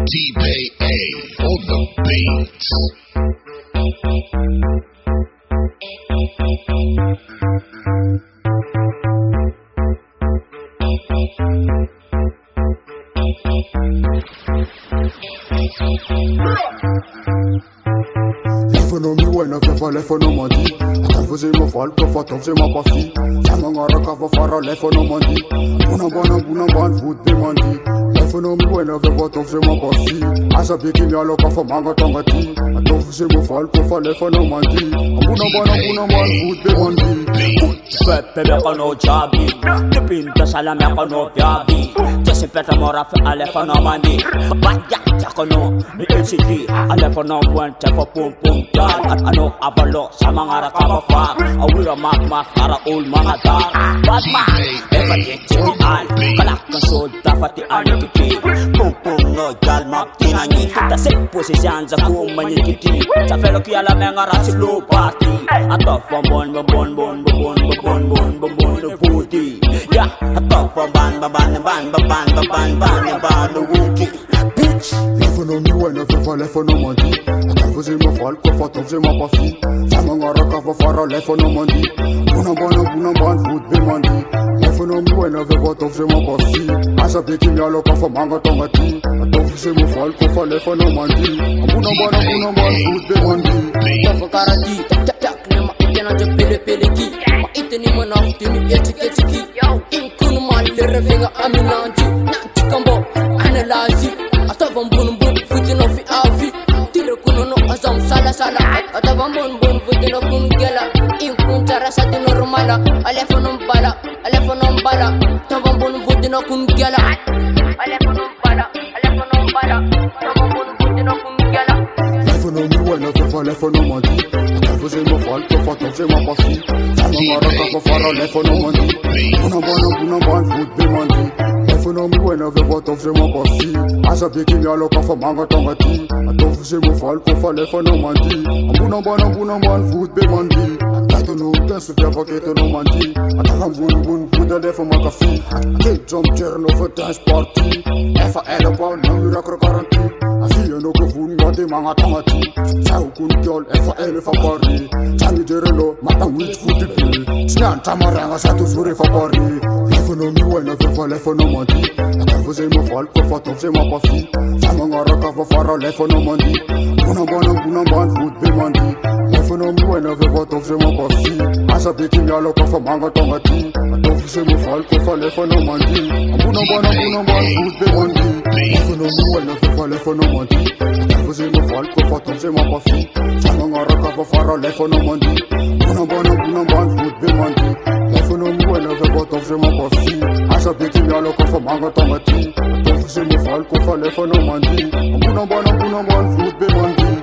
DBA on the beat. L'economie ouais ne fait pas l'economie. Attends vous aimez mal que faut c'est ma partie. Ça m'engara ka va faire l'economie. Buna ban vous demandi. L'economie ouais ne fait pas c'est ma partie. Asa biki mi alo ka fa manga tangati. Attends vous aimez mal que faut l'economie. Buna ban vous demandi. Pepe kono jabi, dipinta salam ya kono jabi. Jesse peta mora fe ale kono mani. Baya ya kono ni LCD ale kono wente for pum pum dan. Ano abalo sa mga rakafa. Awira mak para ul mga dar. Bad man, eva yetian. Kalak kasod dafati anitiki. Pum pum no dal mak tinani. Ta sepo si sianza kung manikiti. Sa felo ki ala mga rasilo party. Ato bon the booty. Yeah, I talk from ban the wookie. Bitch. L'economie ouais ne fait pas l'economie. Attends vous aimez mal que faut c'est ma partie. Ça m'engara ka va faire l'economie. Buna ban vous demandi. L'economie ouais ne fait pas c'est ma partie. Asa biki mi alo ka fa manga tangati. Attends vous aimez mal que faut l'economie. Buna ban vous demandi. Tofa karati, tak nema itena je pele ki. Ma iteni manafti ni etiki. Inkunu mal le revenga aminanti. Nanti kambo analyze. Atavam bun futino fi avi. Tire kuno no azam sala. Atavam bun futino kun gela. Inkun tara sati normala. Alefonom bala. Tavam bun futino kun gela. Alefonom bala. Tavam bun futino kun gela. L'economie ouais ne fait pas l'economie. Attends vous aimez mal que faut c'est ma partie. Ça m'engara ka va faire l'economie. Buna ban vous demandi. L'economie ouais ne fait pas c'est ma partie. Asa biki mi alo ka fa manga tangati. Attends vous aimez mal que faut l'economie. Buna ban vous demandi. Attends nous qu'un se fait pas l'economie. Attends bun vous de l'effort ma café. Get jump cherno for dance party. Efa ele pa no rakro garanti. Afiya no ko fun ngade manga tangati. Chau kun kyol efa ele fa party. Changi jerelo mata wit futi pi. Snan tamaranga satu suri fa party. L'economie ouais ne fait pas l'economie. Attends vous aimez mal que faut c'est ma partie. Ça m'engara ka va faire l'economie. Buna ban vous demandi. L'economie ouais ne fait pas c'est ma partie. Asa biki mi alo ka fa manga tangati. Attends vous aimez mal que faut l'economie. Buna ban vous demandi. L'economie ouais ne fait pas l'economie. Attends vous aimez mal que faut c'est ma partie. Ça m'engara ka va faire l'economie. Buna ban vous demandi. L'economie ouais ne fait pas c'est ma partie. Asa biki mi alo ka fa manga tangati. Attends vous aimez mal que faut l'economie. Buna ban vous demandi.